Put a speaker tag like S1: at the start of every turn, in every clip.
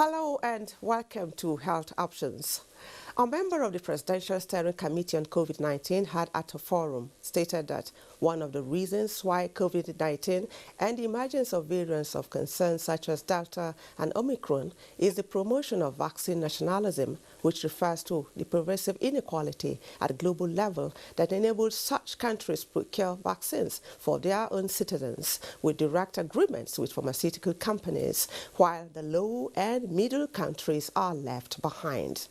S1: Hello and welcome to Health Options. A member of the Presidential Steering Committee on COVID-19 had at a forum stated that one of the reasons why COVID-19 and the emergence of variants of concern such as Delta and Omicron is the promotion of vaccine nationalism, which refers to the pervasive inequality at global level that enables such countries to procure vaccines for their own citizens with direct agreements with pharmaceutical companies, while the low and middle countries are left behind.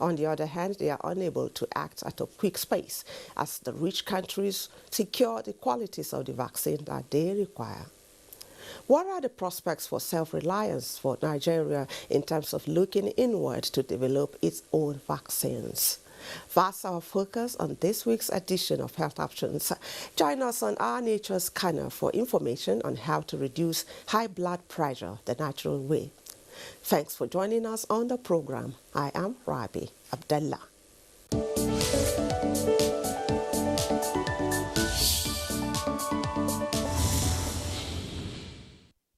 S1: On the other hand, they are unable to act at a quick pace as the rich countries secure the qualities of the vaccine that they require. What are the prospects for self-reliance for Nigeria in terms of looking inward to develop its own vaccines? That's our focus on this week's edition of Health Options. Join us on our Nature Scanner for information on how to reduce high blood pressure the natural way. Thanks for joining us on the program. I am Rabi Abdullah.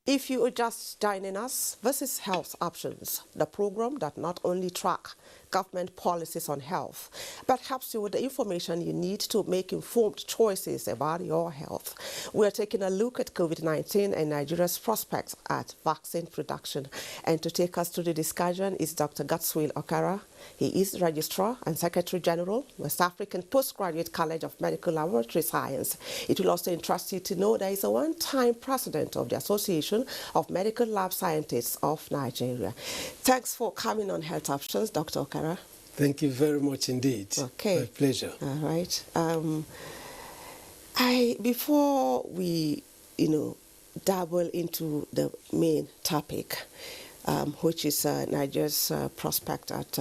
S1: If you are just joining us, this is Health Options, the program that not only tracks government policies on health, but helps you with the information you need to make informed choices about your health. We are taking a look at COVID-19 and Nigeria's prospects at vaccine production. And to take us through the discussion is Dr. Godswill Okara. He is Registrar and Secretary General, West African Postgraduate College of Medical Laboratory Science. It will also interest you to know there is a one-time president of the Association of Medical Lab Scientists of Nigeria. Thanks for coming on Health Options, Dr. Okara.
S2: Thank you very much indeed.
S1: Okay.
S2: My pleasure.
S1: All right. Before we, dabble into the main topic, which is Nigeria's prospect at,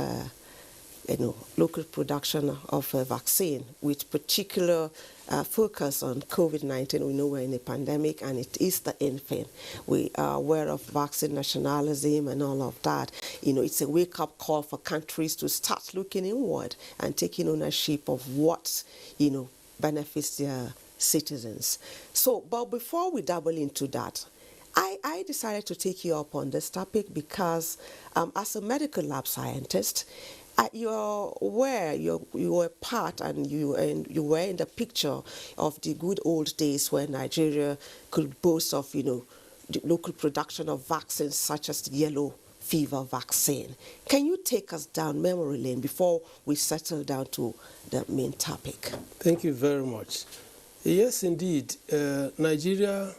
S1: local production of a vaccine with particular focus on COVID-19. We know we're in a pandemic and it is the infant. We are aware of vaccine nationalism and all of that. It's a wake-up call for countries to start looking inward and taking ownership of what, benefits their citizens. So, but before we dabble into that, I decided to take you up on this topic because as a medical lab scientist, you're aware, you were part and you were in the picture of the good old days when Nigeria could boast of, the local production of vaccines such as the yellow fever vaccine. Can you take us down memory lane before we settle down to the main topic?
S2: Thank you very much. Yes, indeed. Nigeria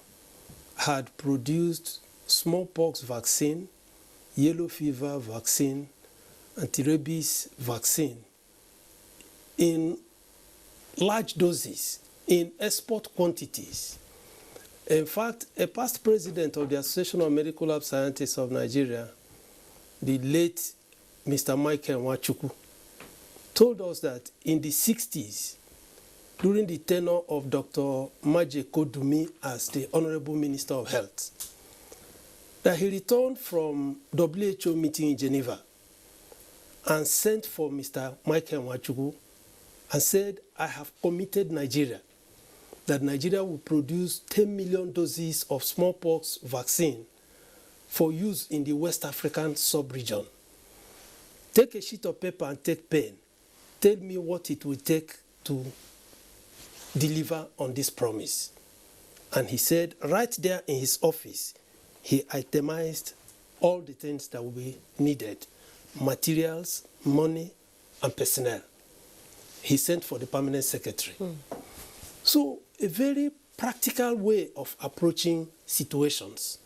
S2: had produced smallpox vaccine, yellow fever vaccine, anti-rabies vaccine in large doses, in export quantities. In fact, a past president of the Association of Medical Lab Scientists of Nigeria, the late Mr. Michael Nwachukwu, told us that in the 60s, during the tenure of Dr. Maje Kodumi as the Honorable Minister of Health, that he returned from WHO meeting in Geneva and sent for Mr. Michael Nwachukwu and said, I have committed Nigeria, that Nigeria will produce 10 million doses of smallpox vaccine for use in the West African sub-region. Take a sheet of paper and take pen. Tell me what it will take to deliver on this promise. And he said, right there in his office, he itemized all the things that will be needed: materials, money, and personnel. He sent for the permanent secretary. So a very practical way of approaching situations.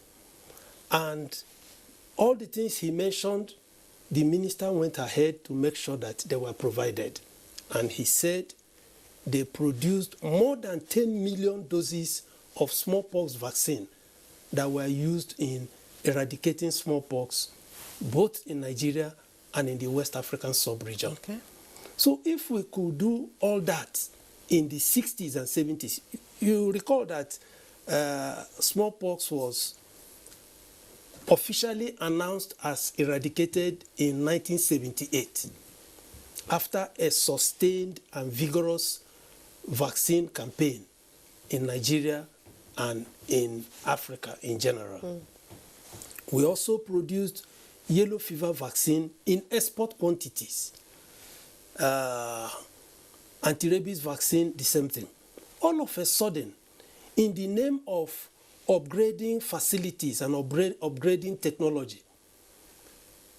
S2: And all the things he mentioned, the minister went ahead to make sure that they were provided. And he said they produced more than 10 million doses of smallpox vaccine that were used in eradicating smallpox, both in Nigeria and in the West African sub-region. Okay. So if we could do all that in the 60s and 70s, you recall that smallpox was officially announced as eradicated in 1978 after a sustained and vigorous vaccine campaign in Nigeria and in Africa in general. We also produced yellow fever vaccine in export quantities. Anti-rabies vaccine, the same thing. All of a sudden, in the name of upgrading facilities and upgrading technology,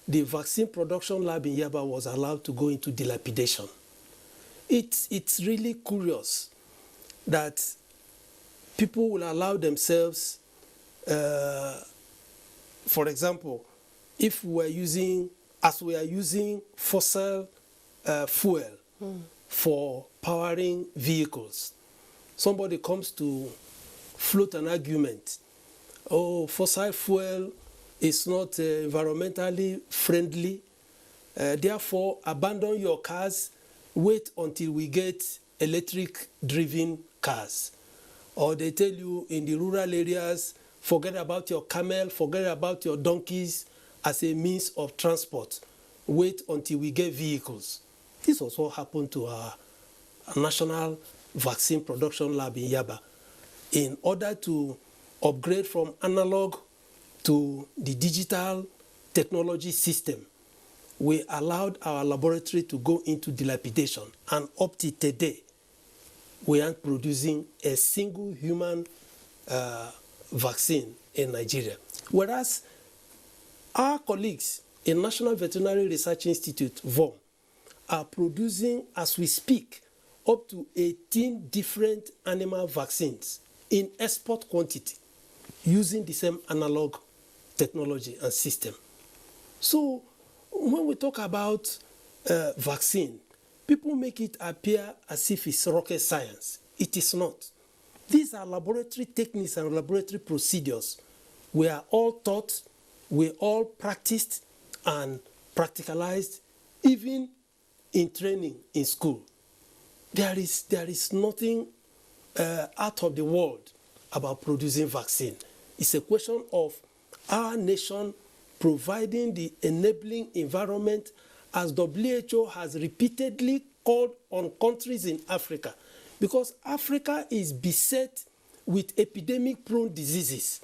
S2: the vaccine production lab in Yaba was allowed to go into dilapidation. It's really curious that people will allow themselves, for example, if we are using fossil fuel for powering vehicles, somebody comes to float an argument, oh, fossil fuel is not environmentally friendly, therefore abandon your cars, wait until we get electric-driven cars. Or they tell you in the rural areas, forget about your camel, forget about your donkeys as a means of transport. Wait until we get vehicles. This also happened to our national vaccine production lab in Yaba. In order to upgrade from analog to the digital technology system, we allowed our laboratory to go into dilapidation. And up to today, we aren't producing a single human vaccine in Nigeria. Whereas our colleagues in National Veterinary Research Institute, VOM, are producing, as we speak, up to 18 different animal vaccines in export quantity using the same analog technology and system. So when we talk about vaccine, people make it appear as if it's rocket science. It is not. These are laboratory techniques and laboratory procedures. We are all taught, we all practiced and practicalized, even in training in school. There is nothing out of the world about producing vaccine. It's a question of our nation providing the enabling environment, as WHO has repeatedly called on countries in Africa, because Africa is beset with epidemic-prone diseases.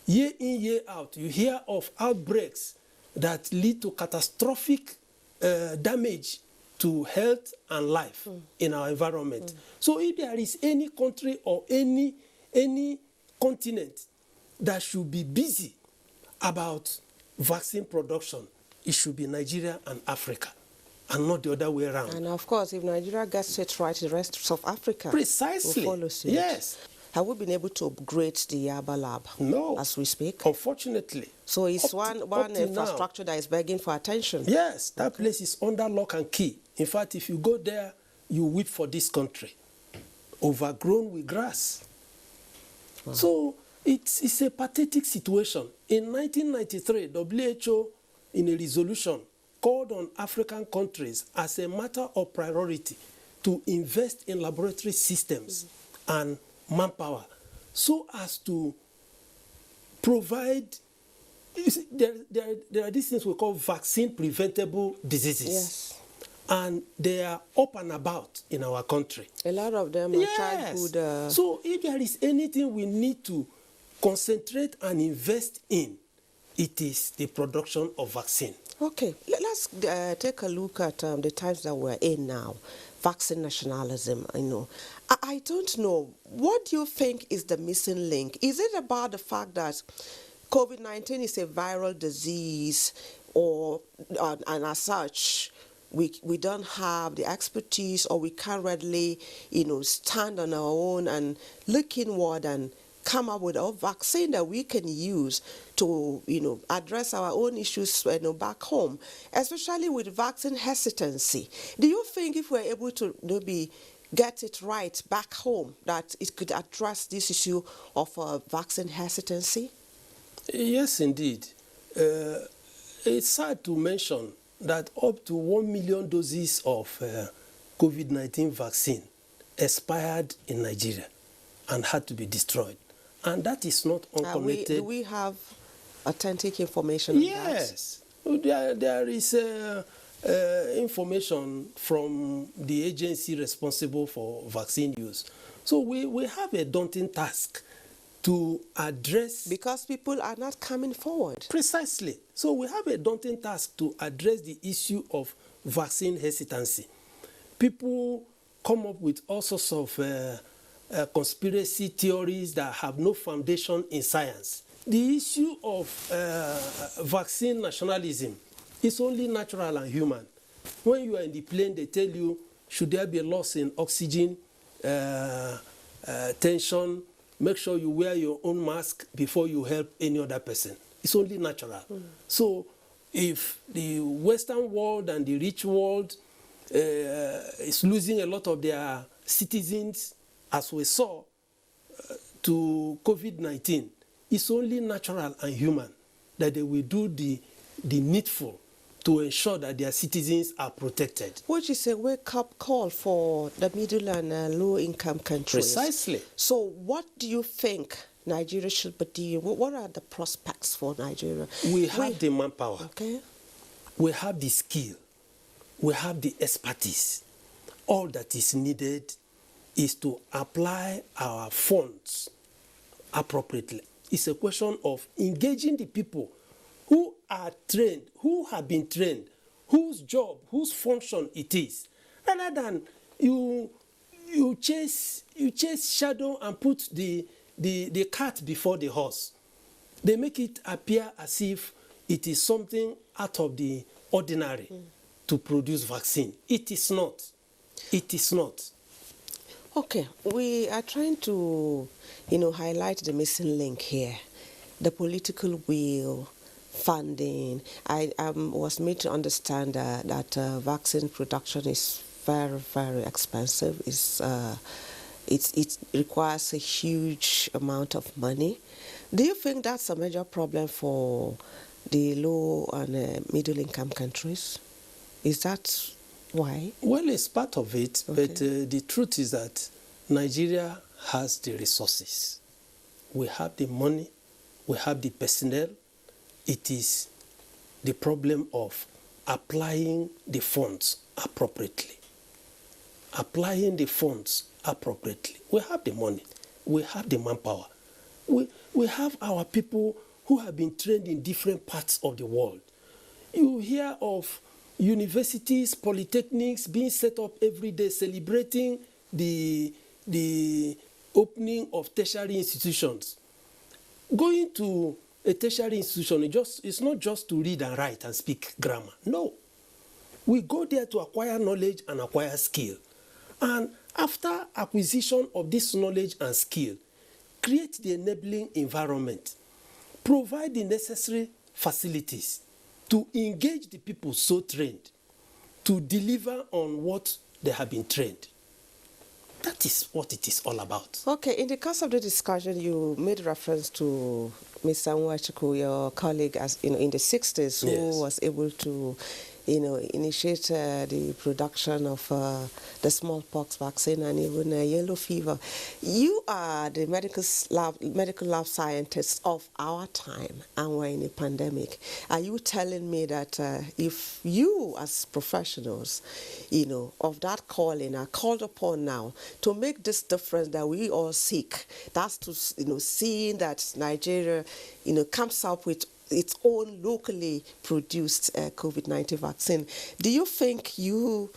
S2: Year in, year out, you hear of outbreaks that lead to catastrophic damage to health and life in our environment. So if there is any country or any continent that should be busy about vaccine production, it should be Nigeria and Africa, and not the other way around.
S1: And of course, if Nigeria gets it right, the rest of Africa
S2: precisely
S1: will follow suit.
S2: Yes.
S1: Have we been able to upgrade the Yaba lab?
S2: No.
S1: As we speak?
S2: Unfortunately.
S1: So it's one infrastructure that is begging for attention.
S2: Yes, that place is under lock and key. In fact, if you go there, you weep for this country. Overgrown with grass. Wow. So it's a pathetic situation. In 1993, WHO, in a resolution, called on African countries as a matter of priority to invest in laboratory systems and manpower, so as to provide, there are these things we call vaccine preventable diseases.
S1: Yes.
S2: And they are up and about in our country.
S1: A lot of them are childhood.
S2: So if there is anything we need to concentrate and invest in, it is the production of vaccine.
S1: Okay, let's take a look at the times that we're in now. Vaccine nationalism, I don't know. What do you think is the missing link? Is it about the fact that COVID-19 is a viral disease, and as such, we don't have the expertise, or we can't readily, stand on our own and look inward and come up with a vaccine that we can use to, address our own issues back home, especially with vaccine hesitancy? Do you think if we're able to maybe get it right back home, that it could address this issue of vaccine hesitancy?
S2: Yes, indeed. It's sad to mention that up to 1 million doses of COVID-19 vaccine expired in Nigeria and had to be destroyed. And that is not unconnected.
S1: Do we have authentic information on that?
S2: Yes. There is information from the agency responsible for vaccine use. So we have a daunting task to address...
S1: Because people are not coming forward.
S2: Precisely. So we have a daunting task to address the issue of vaccine hesitancy. People come up with all sorts of conspiracy theories that have no foundation in science. The issue of vaccine nationalism is only natural and human. When you are in the plane, they tell you, should there be a loss in oxygen, tension, make sure you wear your own mask before you help any other person. It's only natural. So if the Western world and the rich world is losing a lot of their citizens, as we saw, to COVID-19, it's only natural and human that they will do the needful to ensure that their citizens are protected.
S1: Which is a wake-up call for the middle and low-income countries.
S2: Precisely.
S1: So what do you think Nigeria should be doing? What are the prospects for Nigeria?
S2: We have the manpower.
S1: Okay.
S2: We have the skill. We have the expertise. All that is needed is to apply our funds appropriately. It's a question of engaging the people who are trained, who have been trained, whose job, whose function it is, rather than you chase shadow and put the cart before the horse. They make it appear as if it is something out of the ordinary to produce vaccine. It is not. It is not.
S1: Okay, we are trying to, highlight the missing link here, the political will, funding. I was made to understand that vaccine production is very, very expensive. It requires a huge amount of money. Do you think that's a major problem for the low and middle income countries? Is that why?
S2: Well, it's part of it,
S1: Okay.
S2: but the truth is that Nigeria has the resources. We have the money, we have the personnel. It is the problem of applying the funds appropriately. Applying the funds appropriately. We have the money, we have the manpower. We have our people who have been trained in different parts of the world. You hear of universities, polytechnics being set up every day, celebrating the opening of tertiary institutions. Going to a tertiary institution, it's not just to read and write and speak grammar. No. We go there to acquire knowledge and acquire skill. And after acquisition of this knowledge and skill, create the enabling environment, provide the necessary facilities to engage the people so trained to deliver on what they have been trained. That is what it is all about.
S1: Okay, in the course of the discussion, you made reference to Mr. Nwachukwu, your colleague, as in the 60s, who
S2: Yes.
S1: was able to, initiate the production of the smallpox vaccine and even yellow fever. You are the medical lab scientist of our time, and we're in a pandemic. Are you telling me that if you, as professionals, of that calling, are called upon now to make this difference that we all seek, that's to, seeing that Nigeria, comes up with its own locally produced COVID-19 vaccine. Do you think you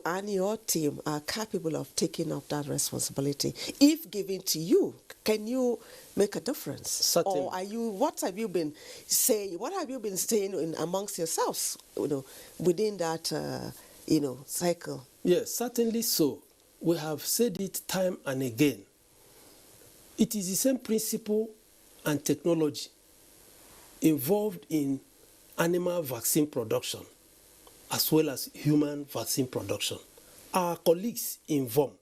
S1: and your team are capable of taking up that responsibility? If given to you, can you make a difference?
S2: Certainly.
S1: Or what have you been saying? What have you been saying amongst yourselves, within that, cycle?
S2: Yes, certainly so. We have said it time and again. It is the same principle and technology involved in animal vaccine production as well as human vaccine production. Our colleagues in VOM,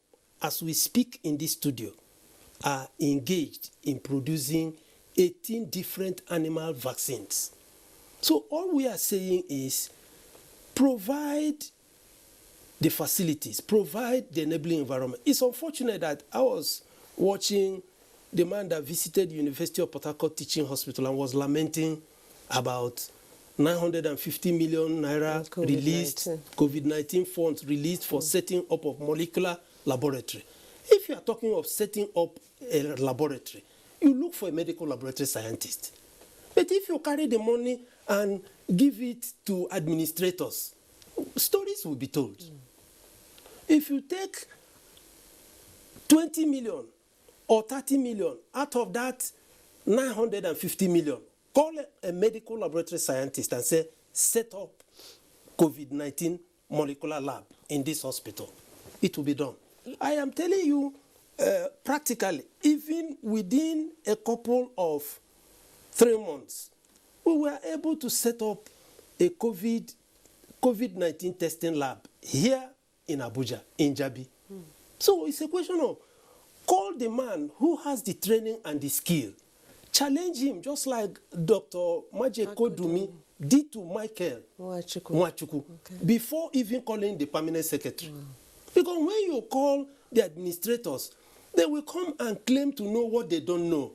S2: as we speak in this studio, are engaged in producing 18 different animal vaccines. So all we are saying is provide the facilities, provide the enabling environment. It's unfortunate that I was watching the man that visited the University of Port Harcourt Teaching Hospital and was lamenting about 950 million naira
S1: COVID-19.
S2: released, COVID-19 funds released for setting up of molecular laboratory. If you are talking of setting up a laboratory, you look for a medical laboratory scientist. But if you carry the money and give it to administrators, stories will be told. If you take 20 million or 30 million out of that 950 million, call a medical laboratory scientist and say, set up COVID-19 molecular lab in this hospital. It will be done. I am telling you, practically, even within a couple of 3 months, we were able to set up a COVID-19 testing lab here in Abuja, in Jabi. So it's a question of call the man who has the training and the skill. Challenge him, just like Dr. Maje Kodumi did to Michael Nwachukwu before even calling the permanent secretary. Because when you call the administrators, they will come and claim to know what they don't know.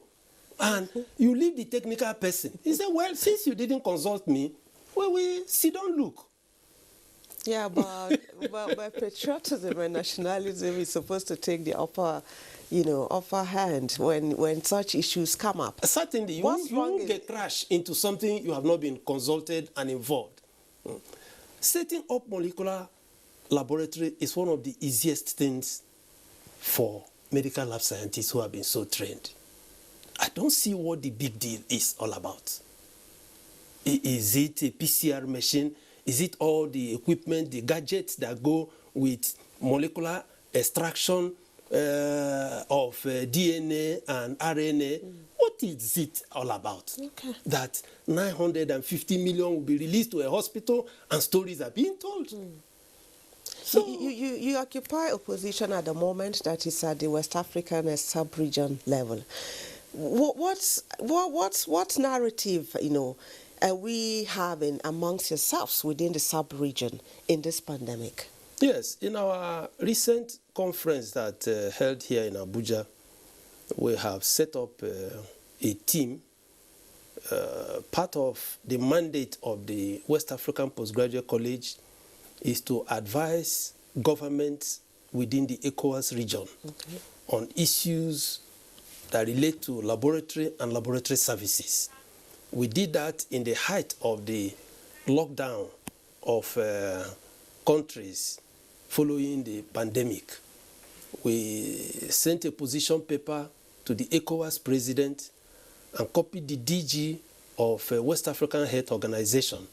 S2: And you leave the technical person. He said, well, since you didn't consult me, well, we sit down, look.
S1: Yeah, but patriotism and nationalism is supposed to take the upper hand when such issues come up.
S2: Certainly, you won't get crashed into something you have not been consulted and involved. Setting up molecular laboratory is one of the easiest things for medical lab scientists who have been so trained. I don't see what the big deal is all about. Is it a PCR machine? Is it all the equipment, the gadgets that go with molecular extraction of DNA and RNA? What is it all about?
S1: Okay.
S2: That 950 million will be released to a hospital and stories are being told.
S1: So you occupy a position at the moment that is at the West African sub-region level. What narrative, are we having amongst yourselves within the sub-region in this pandemic?
S2: Yes, in our recent conference that held here in Abuja, we have set up a team. Part of the mandate of the West African Postgraduate College is to advise governments within the ECOWAS region on issues that relate to laboratory and laboratory services. We did that in the height of the lockdown of countries following the pandemic. We sent a position paper to the ECOWAS president and copied the DG of West African Health Organization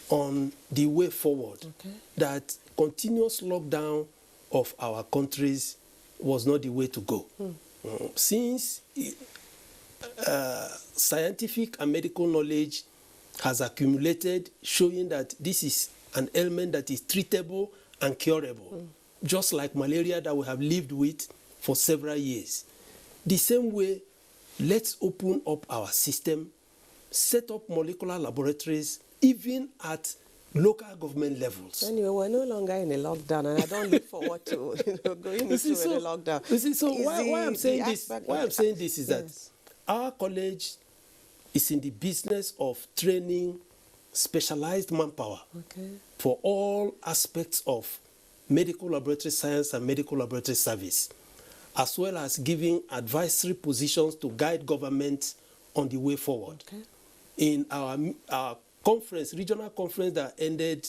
S2: on the way forward, that continuous lockdown of our countries was not the way to go. Since scientific and medical knowledge has accumulated showing that this is an ailment that is treatable and curable, just like malaria that we have lived with for several years. The same way, let's open up our system, set up molecular laboratories, even at local government levels.
S1: Anyway, we're no longer in a lockdown, and I don't look forward to going into a lockdown.
S2: You see, so why I'm saying this is that our college is in the business of training specialized manpower for all aspects of medical laboratory science and medical laboratory service, as well as giving advisory positions to guide government on the way forward. In our conference, regional conference that ended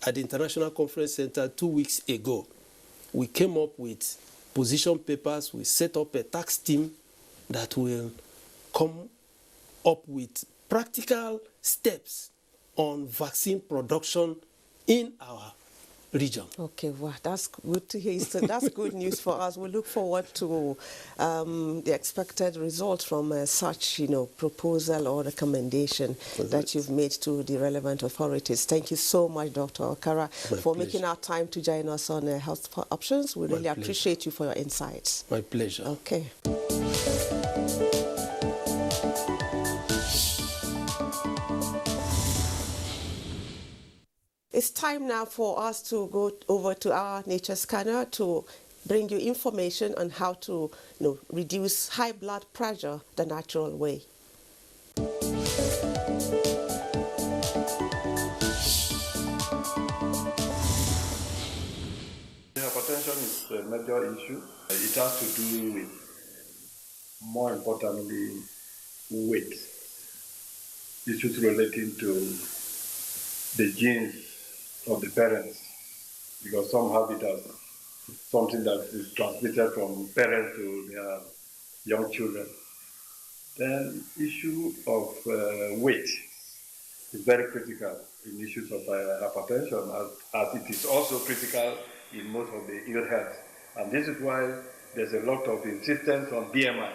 S2: at the International Conference Center 2 weeks ago, we came up with position papers. We set up a task team that will come up with practical steps on vaccine production in our region. Okay,
S1: wow, that's good to hear. So that's good news for us. We look forward to the expected results from such, proposal or recommendation that you've made to the relevant authorities. Thank you so much, Dr. Okara, for making our time to join us on Health Options. We really appreciate you for your insights.
S2: My pleasure.
S1: Okay. It's time now for us to go over to our nature scanner to bring you information on how to reduce high blood pressure the natural way.
S3: Hypertension is a major issue. It has to do with more importantly, weight, issues relating to the genes of the parents, because some have it as something that is transmitted from parents to their young children. Then issue of weight is very critical in issues of hypertension, as it is also critical in most of the ill health. And this is why there's a lot of insistence on BMI,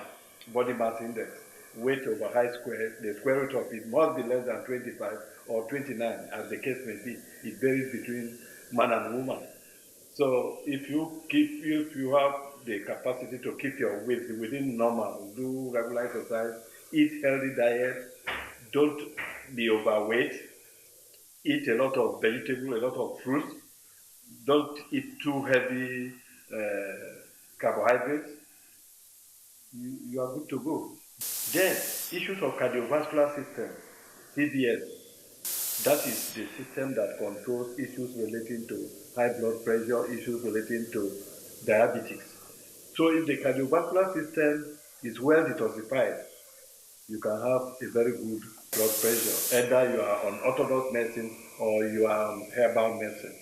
S3: body mass index, weight over height squared. The square root of it must be less than 25 or 29, as the case may be. It varies between man and woman. So if you have the capacity to keep your weight within normal, do regular exercise, eat healthy diet, don't be overweight, eat a lot of vegetables, a lot of fruits, don't eat too heavy carbohydrates, you are good to go. Then, issues of cardiovascular system, CVS, that is the system that controls issues relating to high blood pressure, issues relating to diabetes. So if the cardiovascular system is well detoxified, you can have a very good blood pressure. Either you are on orthodox medicine or you are on herbal medicine.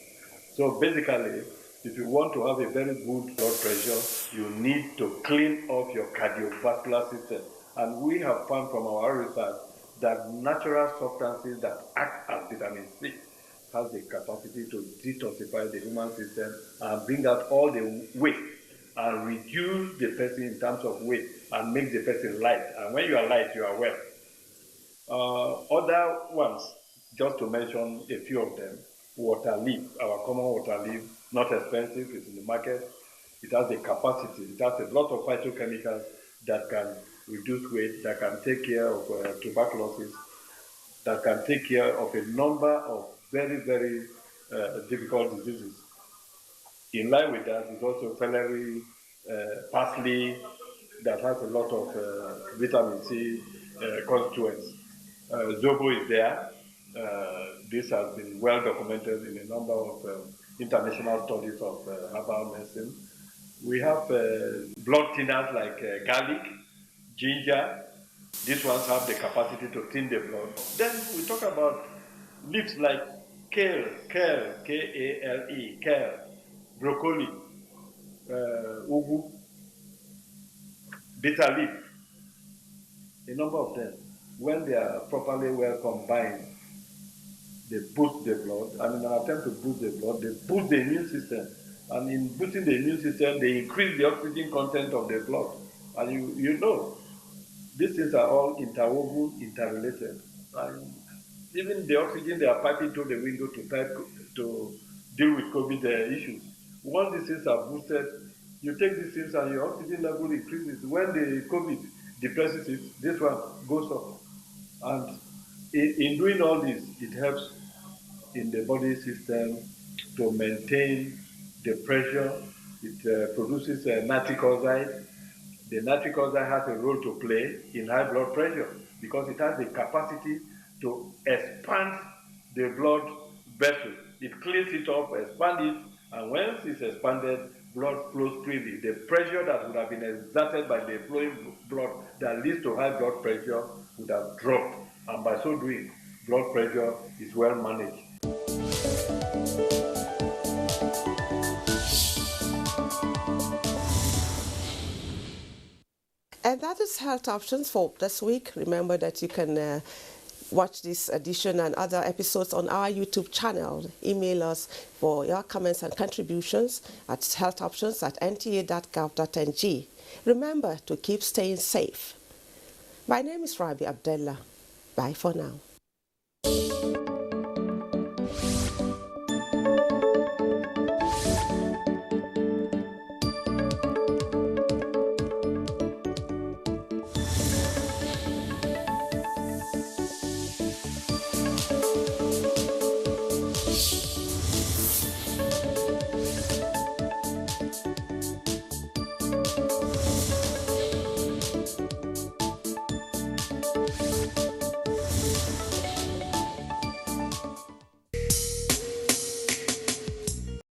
S3: So basically, if you want to have a very good blood pressure, you need to clean off your cardiovascular system. And we have found from our research that natural substances that act as vitamin C has the capacity to detoxify the human system and bring out all the waste and reduce the person in terms of weight and make the person light. And when you are light, you are well. Other ones, just to mention a few of them, water leaf, our common water leaf, not expensive, it's in the market. It has the capacity, it has a lot of phytochemicals that can reduce weight, that can take care of tuberculosis, that can take care of a number of very, very difficult diseases. In line with that is also celery, parsley, that has a lot of vitamin C constituents. Zobo is there. This has been well documented in a number of international studies of herbal medicine. We have blood thinners like garlic, ginger. These ones have the capacity to thin the blood. Then we talk about leaves like kale, K-A-L-E, kale, broccoli, ugu, bitter leaf, a number of them. When they are properly well combined, they boost the blood, and in an attempt to boost the blood, they boost the immune system. And in boosting the immune system, they increase the oxygen content of the blood. And you know, these things are all interwoven, interrelated. And even the oxygen they are piping through the window to deal with COVID issues. Once these things are boosted, you take these things and your oxygen level increases. When the COVID depresses it, this one goes up. And in doing all this, it helps in the body system to maintain the pressure. It produces nitric oxide. The nitric oxide has a role to play in high blood pressure because it has the capacity to expand the blood vessel. It cleans it up, expands it, and once it's expanded, blood flows freely. The pressure that would have been exerted by the flowing blood that leads to high blood pressure would have dropped. And by so doing, blood pressure is well managed.
S1: And that is Health Options for this week. Remember that you can watch this edition and other episodes on our YouTube channel. Email us for your comments and contributions at healthoptions@nta.gov.ng. Remember to keep staying safe. My name is Rabi Abdullah. Bye for now.